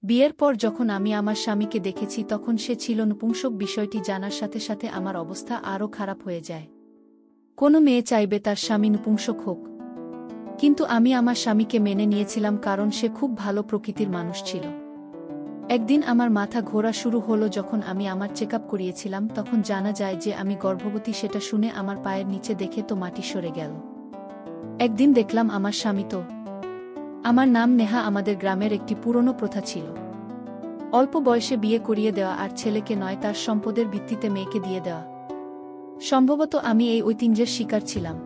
বিয়ের পর যখন আমি আমার স্বামীকে দেখেছি তখন সে ছিল নপুংসক। বিষয়টি জানার সাথে সাথে আমার অবস্থা আরও খারাপ হয়ে যায়। কোনো মেয়ে চাইবে তার স্বামী নপুংসক হোক, কিন্তু আমি আমার স্বামীকে মেনে নিয়েছিলাম কারণ সে খুব ভালো প্রকৃতির মানুষ ছিল। একদিন আমার মাথা ঘোরা শুরু হলো যখন আমি আমার চেকআপ করিয়েছিলাম, তখন জানা যায় যে আমি গর্ভবতী। সেটা শুনে আমার পায়ের নিচে দেখে তো মাটি সরে গেল। একদিন দেখলাম আমার স্বামী তো। আমার নাম নেহা। আমাদের গ্রামের একটি পুরনো প্রথা ছিল অল্প বয়সে বিয়ে করিয়ে দেওয়া, আর ছেলেকে নয় তার সম্পদের ভিত্তিতে মেয়েকে দিয়ে দেওয়া। সম্ভবত আমি এই ঐতিহ্যের শিকার ছিলাম,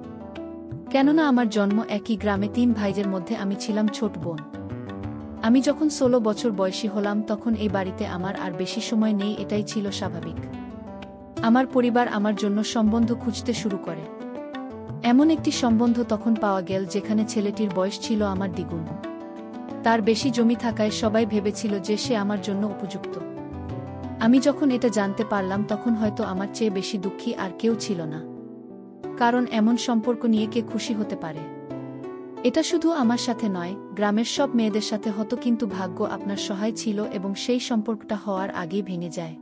কেননা আমার জন্ম একই গ্রামে। 3 ভাইদের মধ্যে আমি ছিলাম ছোট বোন। আমি যখন 16 বছর বয়সী হলাম তখন এই বাড়িতে আমার আর বেশি সময় নেই, এটাই ছিল স্বাভাবিক। আমার পরিবার আমার জন্য সম্বন্ধ খুঁজতে শুরু করে। এমন একটি সম্বন্ধ তখন পাওয়া গেল যেখানে ছেলেটির বয়স ছিল আমার দ্বিগুণ। তার বেশি জমি থাকায় সবাই ভেবেছিল যে সে আমার জন্য উপযুক্ত। আমি যখন এটা জানতে পারলাম তখন হয়তো আমার চেয়ে বেশি দুঃখী আর কেউ ছিল না, কারণ এমন সম্পর্ক নিয়ে কে খুশি হতে পারে? এটা শুধু আমার সাথে নয়, গ্রামের সব মেয়েদের সাথে হতো। কিন্তু ভাগ্য আপনার সহায় ছিল এবং সেই সম্পর্কটা হওয়ার আগেই ভেঙে যায়,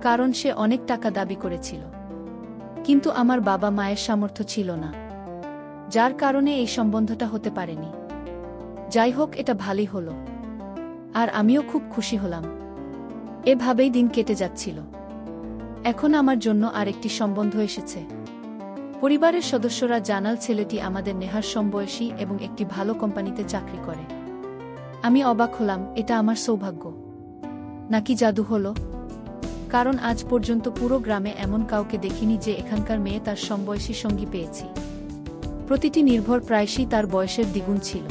কারণ সে অনেক টাকা দাবি করেছিল। কিন্তু আমার বাবা মায়ের সামর্থ্য ছিল না, যার কারণে এই সম্বন্ধটা হতে পারেনি। যাই হোক, এটা ভালোই হলো, আর আমিও খুব খুশি হলাম। এভাবেই দিন কেটে যাচ্ছিল। এখন আমার জন্য আরেকটি সম্বন্ধ এসেছে। পরিবারের সদস্যরা জানাল ছেলেটি আমাদের নেহার সমবয়সী এবং একটি ভালো কোম্পানিতে চাকরি করে। আমি অবাক হলাম, এটা আমার সৌভাগ্য নাকি জাদু হলো? কারণ আজ পর্যন্ত পুরো গ্রামে এমন কাউকে দেখিনি যে এখানকার মেয়ে তার সমবয়সী সঙ্গী পেয়েছি। প্রতিটি নির্ভর প্রায়শই তার বয়সের দ্বিগুণ ছিল।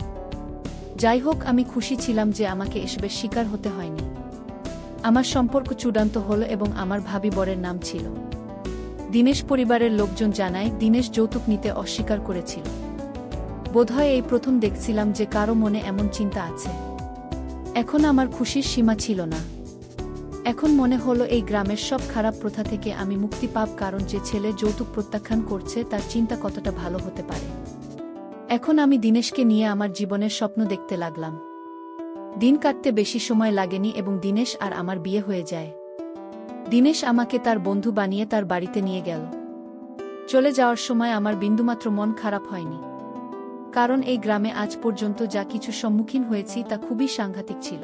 যাই হোক, আমি খুশি ছিলাম যে আমাকে এসবের শিকার হতে হয়নি। আমার সম্পর্ক চূড়ান্ত হলো এবং আমার ভাবি বরের নাম ছিল দীনেশ। পরিবারের লোকজন জানায় দীনেশ যৌতুক নিতে অস্বীকার করেছিল। বোধহয় এই প্রথম দেখছিলাম যে কারো মনে এমন চিন্তা আছে। এখন আমার খুশির সীমা ছিল না। এখন মনে হলো এই গ্রামের সব খারাপ প্রথা থেকে আমি মুক্তি পাব, কারণ যে ছেলে যৌতুক প্রত্যাখ্যান করছে তার চিন্তা কতটা ভালো হতে পারে। এখন আমি দীনেশকে নিয়ে আমার জীবনের স্বপ্ন দেখতে লাগলাম। দিন কাটতে বেশি সময় লাগেনি এবং দীনেশ আর আমার বিয়ে হয়ে যায়। দীনেশ আমাকে তার বন্ধু বানিয়ে তার বাড়িতে নিয়ে গেল। চলে যাওয়ার সময় আমার বিন্দুমাত্র মন খারাপ হয়নি, কারণ এই গ্রামে আজ পর্যন্ত যা কিছু সম্মুখীন হয়েছি তা খুবই সাংঘাতিক ছিল।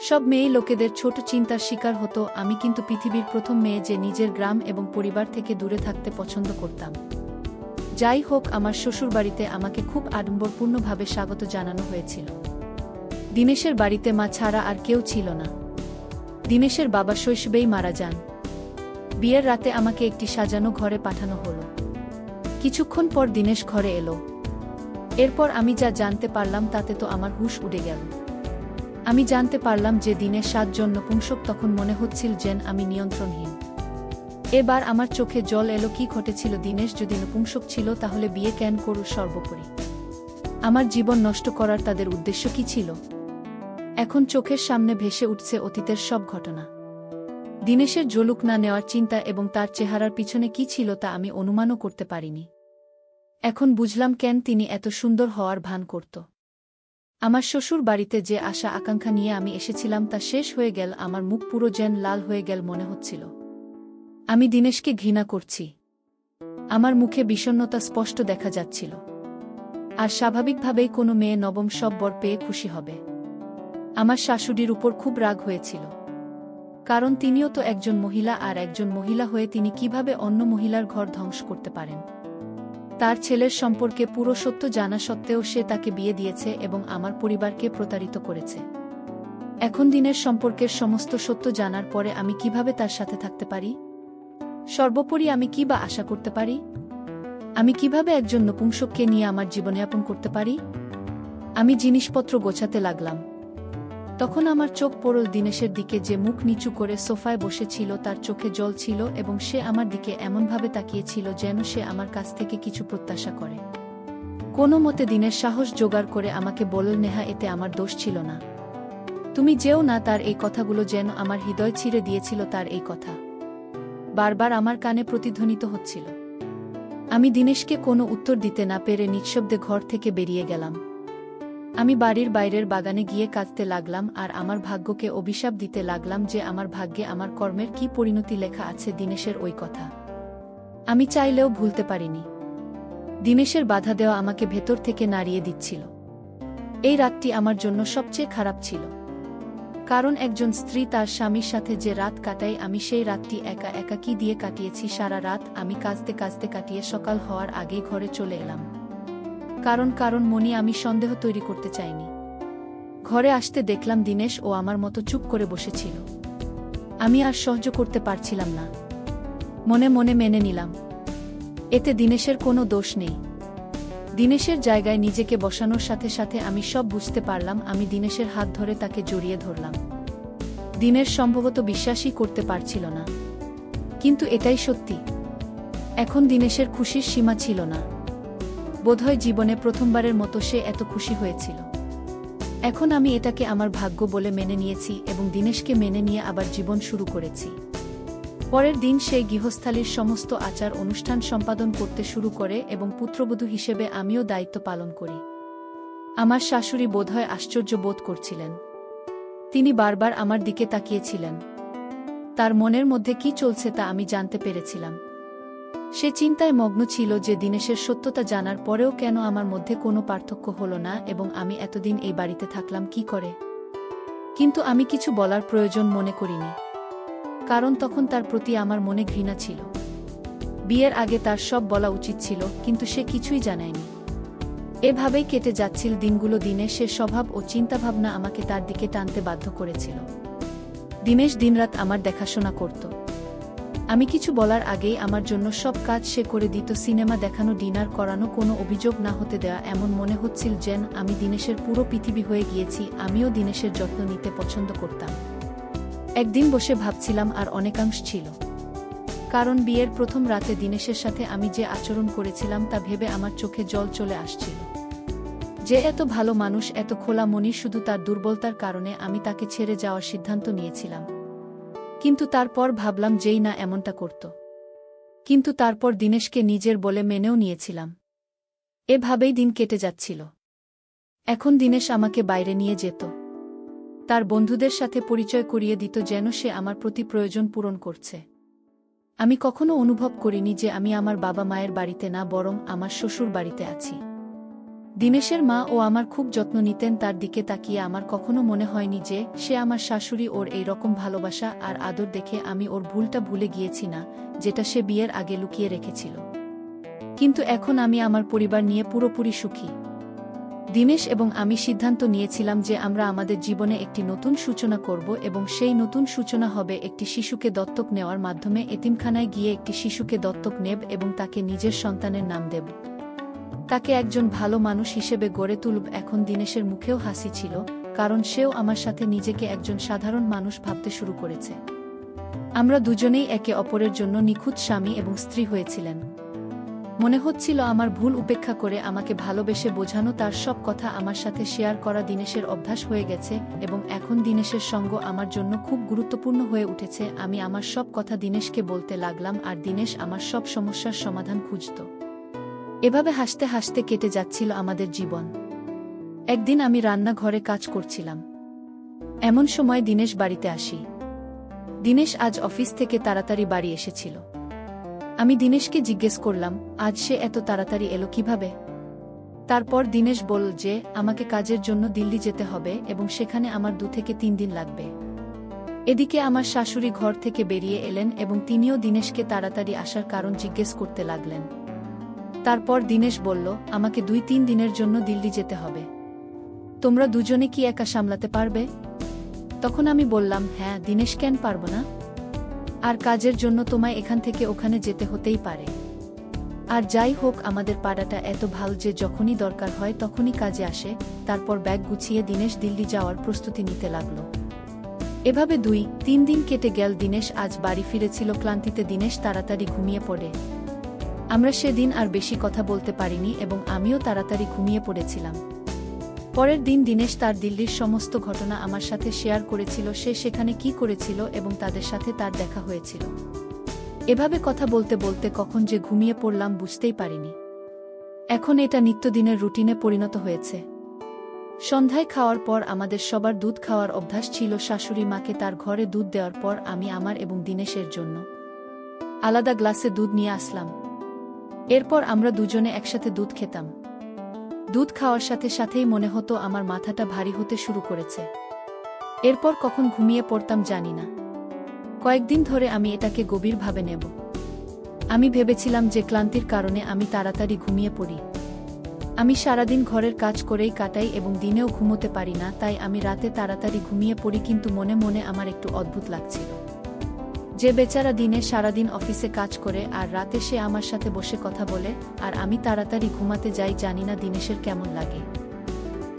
সব মেয়ে লোকেদের ছোট চিন্তার শিকার হতো, আমি কিন্তু পৃথিবীর প্রথম মেয়ে যে নিজের গ্রাম এবং পরিবার থেকে দূরে থাকতে পছন্দ করতাম। যাই হোক, আমার শ্বশুরবাড়িতে আমাকে খুব আড়ম্বরপূর্ণভাবে স্বাগত জানানো হয়েছিল। দীনেশের বাড়িতে মা ছাড়া আর কেউ ছিল না। দীনেশের বাবা শৈশবেই মারা যান। বিয়ের রাতে আমাকে একটি সাজানো ঘরে পাঠানো হলো। কিছুক্ষণ পর দীনেশ ঘরে এলো। এরপর আমি যা জানতে পারলাম তাতে তো আমার হুঁশ উড়ে গেল। আমি জানতে পারলাম যে দিনে 7 জন নপুংসক। তখন মনে হচ্ছিল যেন আমি নিয়ন্ত্রণহীন। এবার আমার চোখে জল এলো। কি ঘটেছিল? দীনেশ যদি নপুংসক ছিল তাহলে বিয়ে কেন করল? সর্বোপরি আমার জীবন নষ্ট করার তাদের উদ্দেশ্য কি ছিল? এখন চোখের সামনে ভেসে উঠছে অতীতের সব ঘটনা। দীনেশের জলুক না নেওয়ার চিন্তা এবং তার চেহারার পিছনে কি ছিল তা আমি অনুমানও করতে পারিনি। এখন বুঝলাম কেন তিনি এত সুন্দর হওয়ার ভান করত। আমার শ্বশুর বাড়িতে যে আশা আকাঙ্ক্ষা নিয়ে আমি এসেছিলাম তা শেষ হয়ে গেল। আমার মুখ পুরো যেন লাল হয়ে গেল। মনে হচ্ছিল আমি দীনেশকে ঘৃণা করছি। আমার মুখে বিষণ্ণতা স্পষ্ট দেখা যাচ্ছিল। আর স্বাভাবিকভাবেই কোনো মেয়ে নবম সব বর পেয়ে খুশি হবে। আমার শাশুড়ির উপর খুব রাগ হয়েছিল, কারণ তিনিও তো একজন মহিলা, আর একজন মহিলা হয়ে তিনি কিভাবে অন্য মহিলার ঘর ধ্বংস করতে পারেন? তার ছেলের সম্পর্কে পুরো সত্য জানা সত্ত্বেও সে তাকে বিয়ে দিয়েছে এবং আমার পরিবারকে প্রতারিত করেছে। এখন দিনের সম্পর্কের সমস্ত সত্য জানার পরে আমি কিভাবে তার সাথে থাকতে পারি? সর্বোপরি আমি কি বা আশা করতে পারি? আমি কিভাবে একজন নপুংসককে নিয়ে আমার জীবনযাপন করতে পারি? আমি জিনিসপত্র গোছাতে লাগলাম। তখন আমার চোখ পড়ল দীনেশের দিকে, যে মুখ নিচু করে সোফায় বসেছিল। তার চোখে জল ছিল এবং সে আমার দিকে এমনভাবে তাকিয়েছিল যেন সে আমার কাছ থেকে কিছু প্রত্যাশা করে। কোনো মতে দীনেশ সাহস জোগাড় করে আমাকে বলল, নেহা, এতে আমার দোষ ছিল না। তুমি যেও না। তার এই কথাগুলো যেন আমার হৃদয় ছিঁড়ে দিয়েছিল। তার এই কথা বারবার আমার কানে প্রতিধ্বনিত হচ্ছিল। আমি দীনেশকে কোনো উত্তর দিতে না পেরে নিঃশব্দে ঘর থেকে বেরিয়ে গেলাম। আমি বাড়ির বাইরের বাগানে গিয়ে কাঁদতে লাগলাম আর আমার ভাগ্যকে অভিশাপ দিতে লাগলাম যে আমার ভাগ্যে আমার কর্মের কি পরিণতি লেখা আছে দিনেশের ওই কথা আমি চাইলেও ভুলতে পারিনি। দিনেশের বাধা দেওয়া আমাকে ভেতর থেকে নাড়িয়ে দিচ্ছিল। এই রাতটি আমার জন্য সবচেয়ে খারাপ ছিল, কারণ একজন স্ত্রী তার স্বামীর সাথে যে রাত কাটাই আমি সেই রাতটি একা একা কি দিয়ে কাটিয়েছি। সারা রাত আমি কাঁদতে কাঁদতে কাটিয়ে সকাল হওয়ার আগেই ঘরে চলে এলাম। কারণ মনি আমি সন্দেহ তৈরি করতে চাইনি। ঘরে আসতে দেখলাম দিনেশ ও আমার মতো চুপ করে বসেছিল। আমি আর সহ্য করতে পারছিলাম না। মনে মনে মেনে নিলাম, এতে দিনেশের কোনো দোষ নেই। দিনেশের জায়গায় নিজেকে বসানোর সাথে সাথে আমি সব বুঝতে পারলাম। আমি দিনেশের হাত ধরে তাকে জড়িয়ে ধরলাম। দিনেশ সম্ভবত বিশ্বাসই করতে পারছিল না, কিন্তু এটাই সত্যি। এখন দিনেশের খুশির সীমা ছিল না। বোধহয় জীবনে প্রথমবারের মতো সে এত খুশি হয়েছিল। এখন আমি এটাকে আমার ভাগ্য বলে মেনে নিয়েছি এবং দিনেশকে মেনে নিয়ে আবার জীবন শুরু করেছি। পরের দিন সেই গৃহস্থালির সমস্ত আচার অনুষ্ঠান সম্পাদন করতে শুরু করে এবং পুত্রবধূ হিসেবে আমিও দায়িত্ব পালন করি। আমার শাশুড়ি বোধহয় আশ্চর্য বোধ করছিলেন। তিনি বারবার আমার দিকে তাকিয়েছিলেন। তার মনের মধ্যে কি চলছে তা আমি জানতে পেরেছিলাম। সে চিন্তায় মগ্ন ছিল যে দিনেশের সত্যতা জানার পরেও কেন আমার মধ্যে কোনো পার্থক্য হলো না এবং আমি এতদিন এই বাড়িতে থাকলাম কি করে। কিন্তু আমি কিছু বলার প্রয়োজন মনে করিনি, কারণ তখন তার প্রতি আমার মনে ঘৃণা ছিল। বিয়ের আগে তার সব বলা উচিত ছিল, কিন্তু সে কিছুই জানায়নি। এভাবেই কেটে যাচ্ছিল দিনগুলো। দিনেশের স্বভাব ও চিন্তাভাবনা আমাকে তার দিকে টানতে বাধ্য করেছিল। দিনেশ দিনরাত আমার দেখাশোনা করত। আমি কিছু বলার আগেই আমার জন্য সব কাজ সে করে দিত। সিনেমা দেখানো, ডিনার করানো, কোনো অভিযোগ না হতে দেয়া। এমন মনে হচ্ছিল যেন আমি দিনেশের পুরো পৃথিবী হয়ে গিয়েছি। আমিও দিনেশের যত্ন নিতে পছন্দ করতাম। একদিন বসে ভাবছিলাম, আর অনেকাংশ ছিল, কারণ বিয়ের প্রথম রাতে দিনেশের সাথে আমি যে আচরণ করেছিলাম তা ভেবে আমার চোখে জল চলে আসছিল। যে এত ভালো মানুষ, এত খোলা মনি, শুধু তার দুর্বলতার কারণে আমি তাকে ছেড়ে যাওয়ার সিদ্ধান্ত নিয়েছিলাম। কিন্তু তারপর ভাবলাম যেই না এমনটা করত। কিন্তু তারপর দিনেশকে নিজের বলে মেনেও নিয়েছিলাম। এভাবেই দিন কেটে যাচ্ছিল। এখন দিনেশ আমাকে বাইরে নিয়ে যেত, তার বন্ধুদের সাথে পরিচয় করিয়ে দিত, যেন সে আমার প্রতি প্রয়োজন পূরণ করছে। আমি কখনো অনুভব করিনি যে আমি আমার বাবা মায়ের বাড়িতে না, বরং আমার শ্বশুর বাড়িতে আছি। দিনেশের মা ও আমার খুব যত্ন নিতেন। তার দিকে তাকিয়ে আমার কখনো মনে হয়নি যে সে আমার শাশুড়ি। ওর এই রকম ভালোবাসা আর আদর দেখে আমি ওর ভুলটা ভুলে গিয়েছি না, যেটা সে বিয়ের আগে লুকিয়ে রেখেছিল। কিন্তু এখন আমি আমার পরিবার নিয়ে পুরোপুরি সুখী। দিনেশ এবং আমি সিদ্ধান্ত নিয়েছিলাম যে আমরা আমাদের জীবনে একটি নতুন সূচনা করব এবং সেই নতুন সূচনা হবে একটি শিশুকে দত্তক নেওয়ার মাধ্যমে। এতিমখানায় গিয়ে একটি শিশুকে দত্তক নেব এবং তাকে নিজের সন্তানের নাম দেব। তাকে একজন ভালো মানুষ হিসেবে গড়ে তুলব। এখন দিনেশের মুখেও হাসি ছিল, কারণ সেও আমার সাথে নিজেকে একজন সাধারণ মানুষ ভাবতে শুরু করেছে। আমরা দুজনেই একে অপরের জন্য নিখুঁত স্বামী এবং স্ত্রী হয়েছিলেন। মনে হচ্ছিল আমার ভুল উপেক্ষা করে আমাকে ভালোবেসে বোঝানো, তার সব কথা আমার সাথে শেয়ার করা দিনেশের অভ্যাস হয়ে গেছে এবং এখন দিনেশের সঙ্গ আমার জন্য খুব গুরুত্বপূর্ণ হয়ে উঠেছে। আমি আমার সব কথা দিনেশকে বলতে লাগলাম আর দিনেশ আমার সব সমস্যার সমাধান খুঁজত। এভাবে হাসতে হাসতে কেটে যাচ্ছিল আমাদের জীবন। একদিন আমি রান্নাঘরে কাজ করছিলাম, এমন সময় দিনেশ বাড়িতে আসি। দিনেশ আজ অফিস থেকে তাড়াতাড়ি বাড়ি এসেছিল। আমি দিনেশকে জিজ্ঞেস করলাম, আজ সে এত তাড়াতাড়ি এলো কিভাবে? তারপর দিনেশ বলল যে আমাকে কাজের জন্য দিল্লি যেতে হবে এবং সেখানে আমার 2 থেকে 3 দিন লাগবে। এদিকে আমার শাশুড়ি ঘর থেকে বেরিয়ে এলেন এবং তিনিও দিনেশকে তাড়াতাড়ি আসার কারণ জিজ্ঞেস করতে লাগলেন। তারপর দিনেশ বলল, আমাকে 2-3 দিনের জন্য দিল্লি যেতে হবে। তোমরা দুজনে কি একা সামলাতে পারবে? তখন আমি বললাম, হ্যাঁ। দিনেশ, কেন পারব না? আর কাজের জন্য তোমায় এখান থেকে ওখানে যেতে হতেই পারে। আর যাই হোক, আমাদের পাড়াটা এত ভালো যে যখনই দরকার হয় তখনই কাজে আসে। তারপর ব্যাগ গুছিয়ে দিনেশ দিল্লি যাওয়ার প্রস্তুতি নিতে লাগল। এভাবে 2-3 দিন কেটে গেল। দিনেশ আজ বাড়ি ফিরেছিল ক্লান্তিতে। দিনেশ তাড়াতাড়ি ঘুমিয়ে পড়ে। আমরা সেদিন আর বেশি কথা বলতে পারিনি এবং আমিও তাড়াতাড়ি ঘুমিয়ে পড়েছিলাম। পরের দিন দিনেশ তার দিল্লির সমস্ত ঘটনা আমার সাথে শেয়ার করেছিল। সে সেখানে কি করেছিল এবং তাদের সাথে তার দেখা হয়েছিল। এভাবে কথা বলতে বলতে কখন যে ঘুমিয়ে পড়লাম বুঝতেই পারিনি। এখন এটা নিত্যদিনের রুটিনে পরিণত হয়েছে। সন্ধ্যায় খাওয়ার পর আমাদের সবার দুধ খাওয়ার অভ্যাস ছিল। শাশুড়ি মাকে তার ঘরে দুধ দেওয়ার পর আমি আমার এবং দিনেশের জন্য আলাদা গ্লাসে দুধ নিয়ে আসলাম। এরপর আমরা দুজনে একসাথে দুধ খেতাম। দুধ খাওয়ার সাথে সাথেই মনে হতো আমার মাথাটা ভারী হতে শুরু করেছে। এরপর কখন ঘুমিয়ে পড়তাম জানি না। কয়েকদিন ধরে আমি এটাকে গভীরভাবে নেব। আমি ভেবেছিলাম যে ক্লান্তির কারণে আমি তাড়াতাড়ি ঘুমিয়ে পড়ি। আমি সারাদিন ঘরের কাজ করেই কাটাই এবং দিনেও ঘুমোতে পারি না, তাই আমি রাতে তাড়াতাড়ি ঘুমিয়ে পড়ি। কিন্তু মনে মনে আমার একটু অদ্ভুত লাগছিল যে বেচারা দিনে সারাদিন অফিসে কাজ করে আর রাতে সে আমার সাথে বসে কথা বলে, আর আমি তাড়াতাড়ি ঘুমাতে যাই। জানি না দিনেশের কেমন লাগে।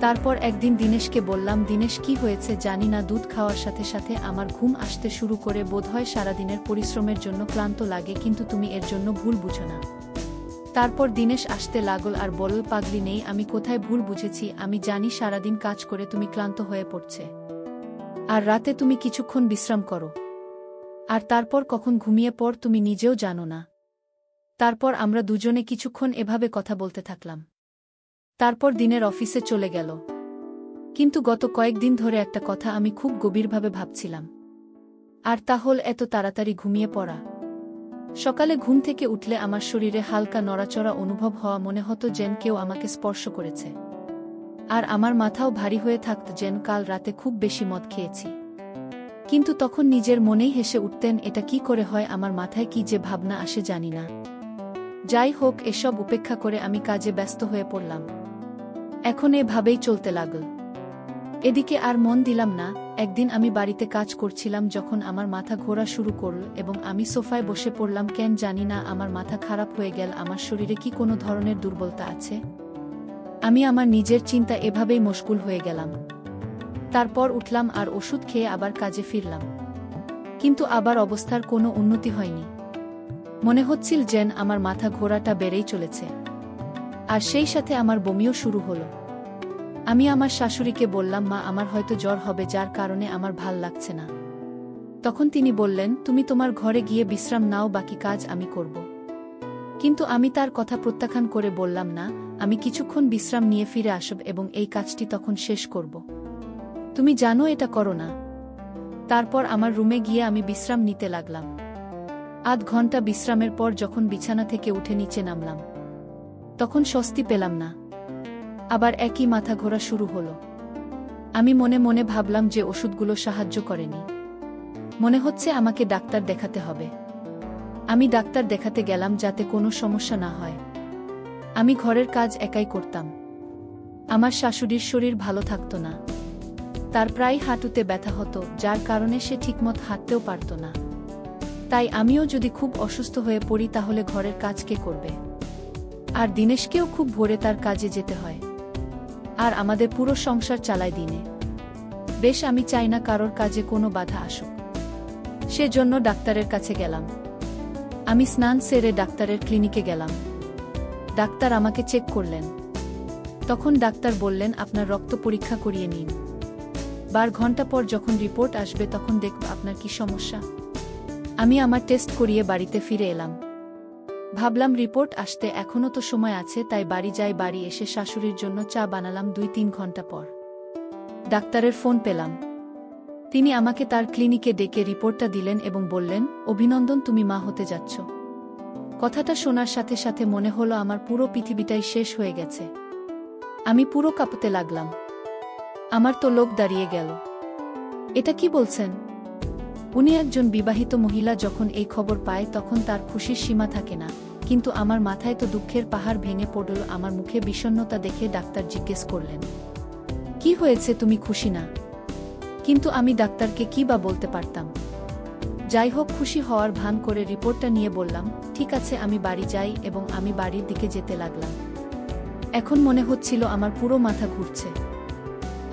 তারপর একদিন দিনেশকে বললাম, দিনেশ কি হয়েছে জানি না, দুধ খাওয়ার সাথে সাথে আমার ঘুম আসতে শুরু করে। বোধহয় সারাদিনের পরিশ্রমের জন্য ক্লান্ত লাগে, কিন্তু তুমি এর জন্য ভুল বুঝো না। তারপর দিনেশ আসতে লাগল আর বলল, পাগলি নেই, আমি কোথায় ভুল বুঝেছি? আমি জানি সারাদিন কাজ করে তুমি ক্লান্ত হয়ে পড়ছে আর রাতে তুমি কিছুক্ষণ বিশ্রাম করো, আর তারপর কখন ঘুমিয়ে পড় তুমি নিজেও জানো না। তারপর আমরা দুজনে কিছুক্ষণ এভাবে কথা বলতে থাকলাম। তারপর দিনের অফিসে চলে গেল। কিন্তু গত কয়েকদিন ধরে একটা কথা আমি খুব গভীরভাবে ভাবছিলাম, আর তা হল এত তাড়াতাড়ি ঘুমিয়ে পড়া। সকালে ঘুম থেকে উঠলে আমার শরীরে হালকা নড়াচড়া অনুভব হওয়া, মনে হতো যেন কেউ আমাকে স্পর্শ করেছে। আর আমার মাথাও ভারী হয়ে থাকত, যেন কাল রাতে খুব বেশি মদ খেয়েছি। কিন্তু তখন নিজের মনেই হেসে উঠতেন, এটা কি করে হয়? আমার মাথায় কি যে ভাবনা আসে জানি না। যাই হোক, এসব উপেক্ষা করে আমি কাজে ব্যস্ত হয়ে পড়লাম। এখন এভাবেই চলতে লাগল। এদিকে আর মন দিলাম না। একদিন আমি বাড়িতে কাজ করছিলাম যখন আমার মাথা ঘোরা শুরু করল এবং আমি সোফায় বসে পড়লাম। কেন জানি না আমার মাথা খারাপ হয়ে গেল। আমার শরীরে কি কোনো ধরনের দুর্বলতা আছে? আমি আমার নিজের চিন্তা এভাবেই মশগুল হয়ে গেলাম। তারপর উঠলাম আর ওষুধ খেয়ে আবার কাজে ফিরলাম। কিন্তু আবার অবস্থার কোনো উন্নতি হয়নি। মনে হচ্ছিল যেন আমার মাথা ঘোরাটা বেড়েই চলেছে, আর সেই সাথে আমার বমিও শুরু হলো। আমি আমার শাশুড়িকে বললাম, মা, আমার হয়তো জ্বর হবে, যার কারণে আমার ভাল লাগছে না। তখন তিনি বললেন, তুমি তোমার ঘরে গিয়ে বিশ্রাম নাও, বাকি কাজ আমি করব। কিন্তু আমি তার কথা প্রত্যাখ্যান করে বললাম, না, আমি কিছুক্ষণ বিশ্রাম নিয়ে ফিরে আসব এবং এই কাজটি তখন শেষ করব। তুমি জানো এটা করো না। তারপর আমার রুমে গিয়ে আমি বিশ্রাম নিতে লাগলাম। আধ ঘন্টা বিশ্রামের পর যখন বিছানা থেকে উঠে নিচে নামলাম, তখন স্বস্তি পেলাম না। আবার একই মাথা ঘোরা শুরু হলো। আমি মনে মনে ভাবলাম যে ওষুধগুলো সাহায্য করেনি। মনে হচ্ছে আমাকে ডাক্তার দেখাতে হবে। আমি ডাক্তার দেখাতে গেলাম যাতে কোনো সমস্যা না হয়। আমি ঘরের কাজ একাই করতাম। আমার শাশুড়ির শরীর ভালো থাকত না। তার প্রায় হাঁটুতে ব্যথা হতো, যার কারণে সে ঠিকমত হাঁটতেও পারত না। তাই আমিও যদি খুব অসুস্থ হয়ে পড়ি তাহলে ঘরের কাজ কে করবে? আর দিনেশকেও খুব ভোরে তার কাজে যেতে হয়, আর আমাদের পুরো সংসার চালায় দিনে। বেশ, আমি চাই না কারোর কাজে কোনো বাধা আসুক। সেজন্য ডাক্তারের কাছে গেলাম। আমি স্নান সেরে ডাক্তারের ক্লিনিকে গেলাম। ডাক্তার আমাকে চেক করলেন। তখন ডাক্তার বললেন, আপনার রক্ত পরীক্ষা করিয়ে নিন। 12 ঘন্টা পর যখন রিপোর্ট আসবে তখন দেখব আপনার কি সমস্যা। আমি আমার টেস্ট করিয়ে বাড়িতে ফিরে এলাম। ভাবলাম রিপোর্ট আসতে এখনও তো সময় আছে, তাই বাড়ি যাই। বাড়ি এসে শাশুড়ির জন্য চা বানালাম। 2-3 ঘন্টা পর ডাক্তারের ফোন পেলাম। তিনি আমাকে তার ক্লিনিকে ডেকে রিপোর্টটা দিলেন এবং বললেন, অভিনন্দন, তুমি মা হতে যাচ্ছ। কথাটা শোনার সাথে সাথে মনে হলো আমার পুরো পৃথিবীটাই শেষ হয়ে গেছে। আমি পুরো কাঁপতে লাগলাম। আমার তো লোক দাঁড়িয়ে গেল। এটা কি বলছেন? উনি একজন বিবাহিত মহিলা, যখন এই খবর পায় তখন তার খুশির সীমা থাকে না। কিন্তু আমার মাথায় তো দুঃখের পাহাড় ভেঙে পড়ল। আমার মুখে বিষণ্ণতা দেখে ডাক্তার জিজ্ঞেস করলেন, কি হয়েছে, তুমি খুশি না? কিন্তু আমি ডাক্তারকে কি বা বলতে পারতাম। যাই হোক, খুশি হওয়ার ভান করে রিপোর্টটা নিয়ে বললাম, ঠিক আছে, আমি বাড়ি যাই, এবং আমি বাড়ির দিকে যেতে লাগলাম। এখন মনে হচ্ছিল আমার পুরো মাথা ঘুরছে।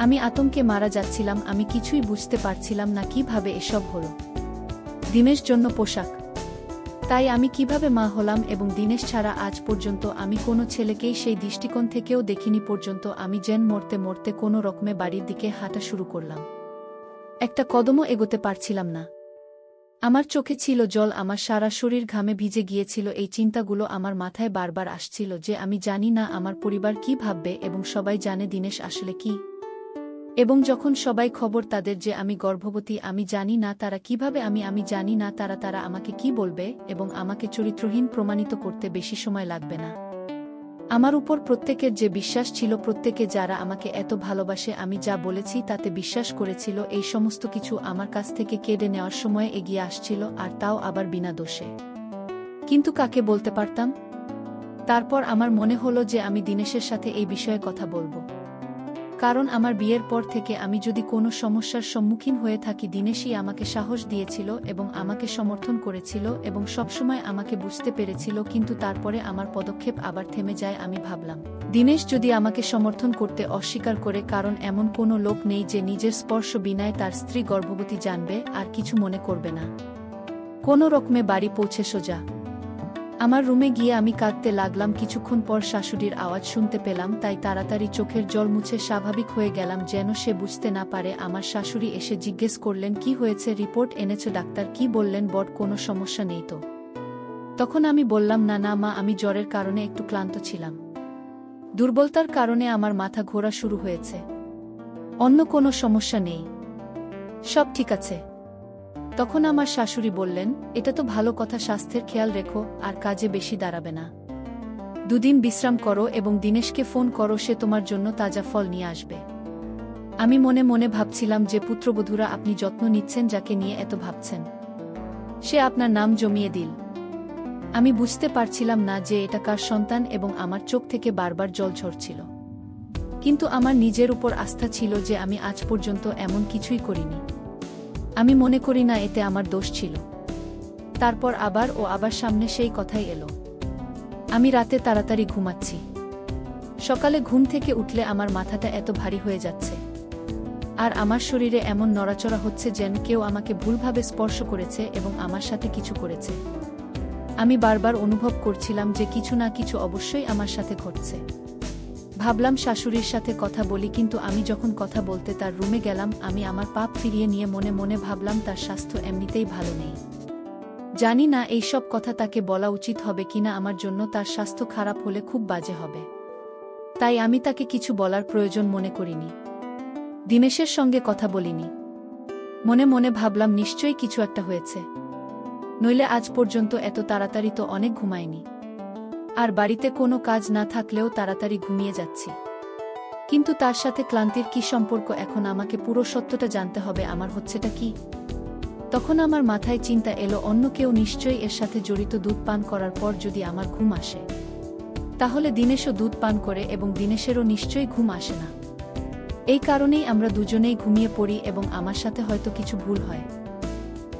আমি আতঙ্কে মারা যাচ্ছিলাম। আমি কিছুই বুঝতে পারছিলাম না কিভাবে এসব হলো। দিনেশ জন্য পোশাক, তাই আমি কিভাবে মা হলাম, এবং দিনেশ ছাড়া আজ পর্যন্ত আমি কোনো ছেলেকেই সেই দৃষ্টিকোণ থেকেও দেখিনি। পর্যন্ত আমি যেন মরতে মরতে কোনো রকমে বাড়ির দিকে হাঁটা শুরু করলাম। একটা কদমও এগোতে পারছিলাম না। আমার চোখে ছিল জল, আমার সারা শরীর ঘামে ভিজে গিয়েছিল। এই চিন্তাগুলো আমার মাথায় বারবার আসছিল যে আমি জানি না আমার পরিবার কি ভাববে, এবং সবাই জানে দিনেশ আসলে কি এবং যখন সবাই খবর তাদের যে আমি গর্ভবতী, আমি জানি না তারা কিভাবে আমি জানি না তারা আমাকে কি বলবে, এবং আমাকে চরিত্রহীন প্রমাণিত করতে বেশি সময় লাগবে না। আমার উপর প্রত্যেকের যে বিশ্বাস ছিল, প্রত্যেকে যারা আমাকে এত ভালোবাসে, আমি যা বলেছি তাতে বিশ্বাস করেছিল, এই সমস্ত কিছু আমার কাছ থেকে কেড়ে নেওয়ার সময় এগিয়ে আসছিল, আর তাও আবার বিনা দোষে। কিন্তু কাকে বলতে পারতাম? তারপর আমার মনে হলো যে আমি দিনেশের সাথে এই বিষয়ে কথা বলবো। কারণ আমার বিয়ের পর থেকে আমি যদি কোনো সমস্যার সম্মুখীন হয়ে থাকি, দিনেশই আমাকে সাহস দিয়েছিল এবং আমাকে সমর্থন করেছিল এবং সবসময় আমাকে বুঝতে পেরেছিল। কিন্তু তারপরে আমার পদক্ষেপ আবার থেমে যায়। আমি ভাবলাম, দিনেশ যদি আমাকে সমর্থন করতে অস্বীকার করে, কারণ এমন কোনো লোক নেই যে নিজের স্পর্শ বিনায় তার স্ত্রী গর্ভবতী জানবে আর কিছু মনে করবে না। কোনো রকমে বাড়ি পৌঁছে সোজা আমার রুমে গিয়ে আমি কাঁদতে লাগলাম। কিছুক্ষণ পর শাশুড়ির আওয়াজ শুনতে পেলাম, তাই তাড়াতাড়ি চোখের জল মুছে স্বাভাবিক হয়ে গেলাম, যেন সে বুঝতে না পারে। আমার শাশুড়ি এসে জিজ্ঞেস করলেন, কি হয়েছে, রিপোর্ট এনেছো, ডাক্তার কি বললেন? বড় কোনো সমস্যা নেই তো? তখন আমি বললাম, না মা, আমি জ্বরের কারণে একটু ক্লান্ত ছিলাম, দুর্বলতার কারণে আমার মাথা ঘোরা শুরু হয়েছে, অন্য কোনো সমস্যা নেই, সব ঠিক আছে। তখন আমার শাশুড়ি বললেন, এটা তো ভালো কথা, স্বাস্থ্যের খেয়াল রেখো আর কাজে বেশি দাঁড়াবে না, দুদিন বিশ্রাম করো এবং দিনেশকে ফোন করো, সে তোমার জন্য তাজা ফল নিয়ে আসবে। আমি মনে মনে ভাবছিলাম যে পুত্রবধূরা আপনি যত্ন নিচ্ছেন, যাকে নিয়ে এত ভাবছেন, সে আপনার নাম জমিয়ে দিল। আমি বুঝতে পারছিলাম না যে এটা কার সন্তান এবং আমার চোখ থেকে বারবার জল ঝরছিল। কিন্তু আমার নিজের উপর আস্থা ছিল যে আমি আজ পর্যন্ত এমন কিছুই করিনি। আমি মনে করি না এতে আমার দোষ ছিল। তারপর আবার সামনে সেই কথাই এলো। আমি রাতে তাড়াতাড়ি ঘুমাচ্ছি, সকালে ঘুম থেকে উঠলে আমার মাথাটা এত ভারী হয়ে যাচ্ছে, আর আমার শরীরে এমন নড়াচড়া হচ্ছে যেন কেউ আমাকে ভুলভাবে স্পর্শ করেছে এবং আমার সাথে কিছু করেছে। আমি বারবার অনুভব করছিলাম যে কিছু না কিছু অবশ্যই আমার সাথে ঘটছে। ভাবলাম শাশুড়ির সাথে কথা বলি, কিন্তু আমি যখন কথা বলতে তার রুমে গেলাম, আমি আমার পাপ ফিরিয়ে নিয়ে মনে মনে ভাবলাম তার স্বাস্থ্য এমনিতেই ভালো নেই। জানি না এই সব কথা তাকে বলা উচিত হবে কিনা, আমার জন্য তার স্বাস্থ্য খারাপ হলে খুব বাজে হবে। তাই আমি তাকে কিছু বলার প্রয়োজন মনে করিনি। দিনেশের সঙ্গে কথা বলিনি। মনে মনে ভাবলাম নিশ্চয়ই কিছু একটা হয়েছে, নইলে আজ পর্যন্ত এত তাড়াতাড়ি তো অনেক ঘুমায়নি। আর বাড়িতে কোনো কাজ না থাকলেও তাড়াতাড়ি ঘুমিয়ে যাচ্ছি। কিন্তু তার সাথে ক্লান্তির কি সম্পর্ক? এখন আমাকে পুরো সত্যটা জানতে হবে, আমার হচ্ছেটা কি? তখন আমার মাথায় চিন্তা এলো, অন্য কেউ নিশ্চয়ই এর সাথে জড়িত। দুধ পান করার পর যদি আমার ঘুম আসে, তাহলে দিনেশও দুধ পান করে এবং দিনেশেরও নিশ্চয়ই ঘুম আসে না। এই কারণেই আমরা দুজনেই ঘুমিয়ে পড়ি এবং আমার সাথে হয়তো কিছু ভুল হয়।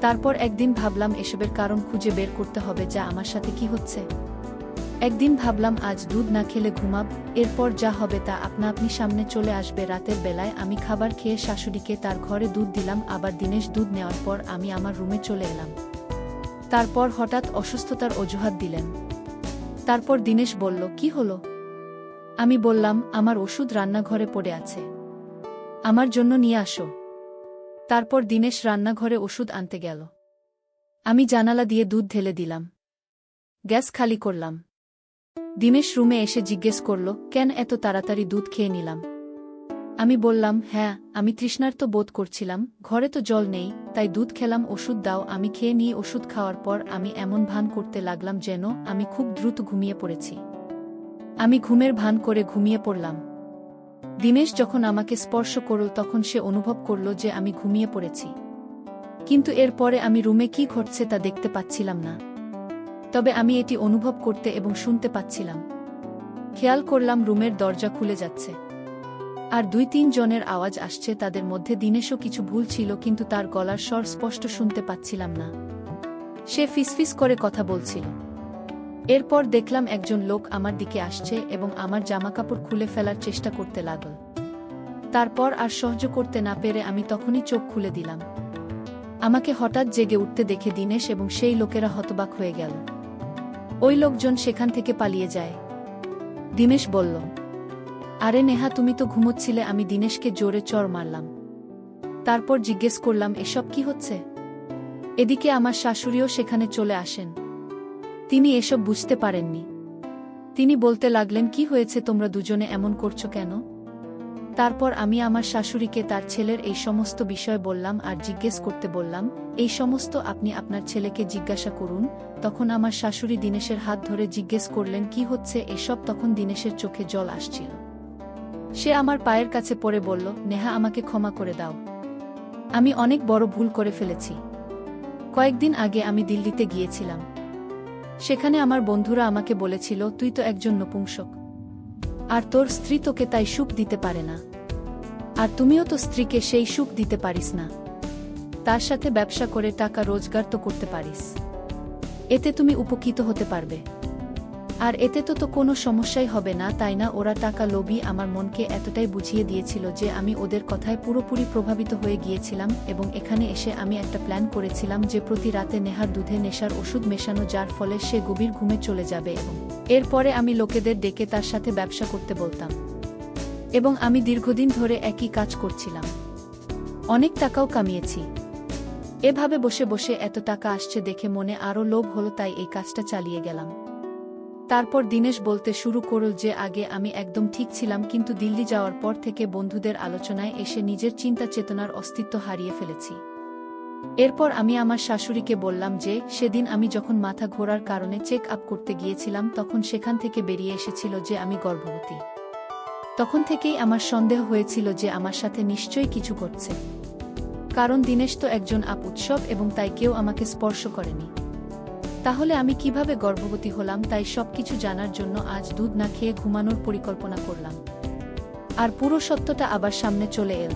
তারপর একদিন ভাবলাম এসবের কারণ খুঁজে বের করতে হবে, যা আমার সাথে কি হচ্ছে। একদিন ভাবলাম আজ দুধ না খেলে ঘুমাব, এরপর যা হবে তা আপনা আপনি সামনে চলে আসবে। রাতের বেলায় আমি খাবার খেয়ে শাশুড়িকে তার ঘরে দুধ দিলাম, আবার দিনেশ দুধ নেওয়ার পর আমি আমার রুমে চলে এলাম। তারপর হঠাৎ অসুস্থতার অজুহাত দিলেন। তারপর দিনেশ বলল, কি হলো? আমি বললাম, আমার ওষুধ রান্নাঘরে পড়ে আছে, আমার জন্য নিয়ে আসো। তারপর দিনেশ রান্নাঘরে ওষুধ আনতে গেল। আমি জানালা দিয়ে দুধ ঢেলে দিলাম, গ্যাস খালি করলাম। দিনেশ রুমে এসে জিজ্ঞেস করল, কেন এত তাড়াতাড়ি দুধ খেয়ে নিলাম? আমি বললাম, হ্যাঁ, আমি তৃষ্ণার্ত বোধ করছিলাম, ঘরে তো জল নেই, তাই দুধ খেলাম। ওষুধ দাও। আমি খেয়ে নিয়ে ওষুধ খাওয়ার পর আমি এমন ভান করতে লাগলাম যেন আমি খুব দ্রুত ঘুমিয়ে পড়েছি। আমি ঘুমের ভান করে ঘুমিয়ে পড়লাম। দিনেশ যখন আমাকে স্পর্শ করল, তখন সে অনুভব করল যে আমি ঘুমিয়ে পড়েছি। কিন্তু এরপরে আমি রুমে কি ঘটছে তা দেখতে পাচ্ছিলাম না, তবে আমি এটি অনুভব করতে এবং শুনতে পাচ্ছিলাম। খেয়াল করলাম রুমের দরজা খুলে যাচ্ছে, আর 2-3 জনের আওয়াজ আসছে। তাদের মধ্যে দিনেশও কিছু ভুল ছিল, কিন্তু তার গলার স্বর স্পষ্ট শুনতে পাচ্ছিলাম না। সে ফিসফিস করে কথা বলছিল। এরপর দেখলাম একজন লোক আমার দিকে আসছে এবং আমার জামাকাপড় খুলে ফেলার চেষ্টা করতে লাগল। তারপর আর সহ্য করতে না পেরে আমি তখনই চোখ খুলে দিলাম। আমাকে হঠাৎ জেগে উঠতে দেখে দিনেশ এবং সেই লোকেরা হতবাক হয়ে গেল। ওই লোকজন সেখান থেকে পালিয়ে যায়। দিনেশ বলল, আরে নেহা, তুমি তো ঘুমোচ্ছিলে। আমি দিনেশকে জোরে চড় মারলাম। তারপর জিজ্ঞেস করলাম, এসব কি হচ্ছে? এদিকে আমার শাশুড়িও সেখানে চলে আসেন। তিনি এসব বুঝতে পারেননি। তিনি বলতে লাগলেন, কি হয়েছে, তোমরা দুজনে এমন করছো কেন? তারপর আমি আমার শাশুড়িকে তার ছেলের এই সমস্ত বিষয় বললাম আর জিজ্ঞেস করতে বললাম, এই সমস্ত আপনি আপনার ছেলেকে জিজ্ঞাসা করুন। তখন আমার শাশুড়ি দিনেশের হাত ধরে জিজ্ঞেস করলেন কি হচ্ছে এসব। তখন দিনেশের চোখে জল আসছিল। সে আমার পায়ের কাছে পড়ে বলল, নেহা আমাকে ক্ষমা করে দাও, আমি অনেক বড় ভুল করে ফেলেছি। কয়েকদিন আগে আমি দিল্লিতে গিয়েছিলাম। সেখানে আমার বন্ধুরা আমাকে বলেছিল তুই তো একজন নপুংসক, আর তোর স্ত্রী তোকে তাই সুখ দিতে পারে না, আর তুমিও তো স্ত্রীকে সেই সুখ দিতে পারিস না। তার সাথে ব্যবসা করে টাকা রোজগার তো করতে পারিস, এতে তুমি উপকৃত হতে পারবে, আর এতে তো কোনো সমস্যাই হবে না, তাই না? ওরা টাকা লোভী আমার মনকে এতটাই বুঝিয়ে দিয়েছিল যে আমি ওদের কথায় পুরোপুরি প্রভাবিত হয়ে গিয়েছিলাম। এবং এখানে এসে আমি একটা প্ল্যান করেছিলাম যে প্রতি রাতে নেহার দুধে নেশার ওষুধ মেশানো, যার ফলে সে গভীর ঘুমে চলে যাবে, এবং এরপরে আমি লোকেদের ডেকে তার সাথে ব্যবসা করতে বলতাম। এবং আমি দীর্ঘদিন ধরে একই কাজ করছিলাম, অনেক টাকাও কামিয়েছি। এভাবে বসে বসে এত টাকা আসছে দেখে মনে আরও লোভ হলো, তাই এই কাজটা চালিয়ে গেলাম। তারপর দিনেশ বলতে শুরু করল যে আগে আমি একদম ঠিক ছিলাম, কিন্তু দিল্লি যাওয়ার পর থেকে বন্ধুদের আলোচনায় এসে নিজের চিন্তা চেতনার অস্তিত্ব হারিয়ে ফেলেছি। এরপর আমি আমার শাশুড়িকে বললাম যে সেদিন আমি যখন মাথা ঘোরার কারণে চেক আপ করতে গিয়েছিলাম তখন সেখান থেকে বেরিয়ে এসেছিল যে আমি গর্ভবতী। তখন থেকেই আমার সন্দেহ হয়েছিল যে আমার সাথে নিশ্চয়ই কিছু ঘটছে, কারণ দিনেশ তো একজন উৎসব এবং তাই কেউ আমাকে স্পর্শ করেনি। তাহলে আমি কিভাবে গর্ভবতী হলাম? তাই সবকিছু জানার জন্য আজ দুধ না খেয়ে ঘুমানোর পরিকল্পনা করলাম। আর পুরো সত্যটা আবার সামনে চলে এল।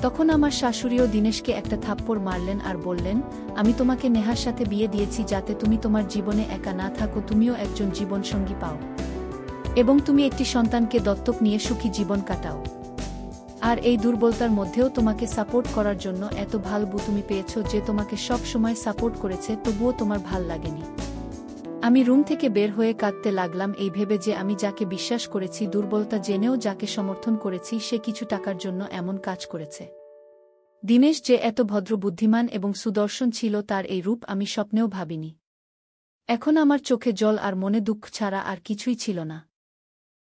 তখন আমার শাশুড়িও দিনেশকে একটা থাপ্পড় মারলেন আর বললেন, আমি তোমাকে নেহার সাথে বিয়ে দিয়েছি যাতে তুমি তোমার জীবনে একা না থাকো, তুমিও একজন জীবনসঙ্গী পাও, এবং তুমি একটি সন্তানকে দত্তক নিয়ে সুখী জীবন কাটাও। আর এই দুর্বলতার মধ্যেও তোমাকে সাপোর্ট করার জন্য এত ভালো বউ তুমি পেয়েছো যে তোমাকে সব সময় সাপোর্ট করেছে, তবুও তোমার ভাল লাগেনি। আমি রুম থেকে বের হয়ে কাঁদতে লাগলাম, এই ভেবে যে আমি যাকে বিশ্বাস করেছি, দুর্বলতা জেনেও যাকে সমর্থন করেছি, সে কিছু টাকার জন্য এমন কাজ করেছে। দিনেশ যে এত ভদ্র, বুদ্ধিমান এবং সুদর্শন ছিল, তার এই রূপ আমি স্বপ্নেও ভাবিনি। এখন আমার চোখে জল আর মনে দুঃখ ছাড়া আর কিছুই ছিল না।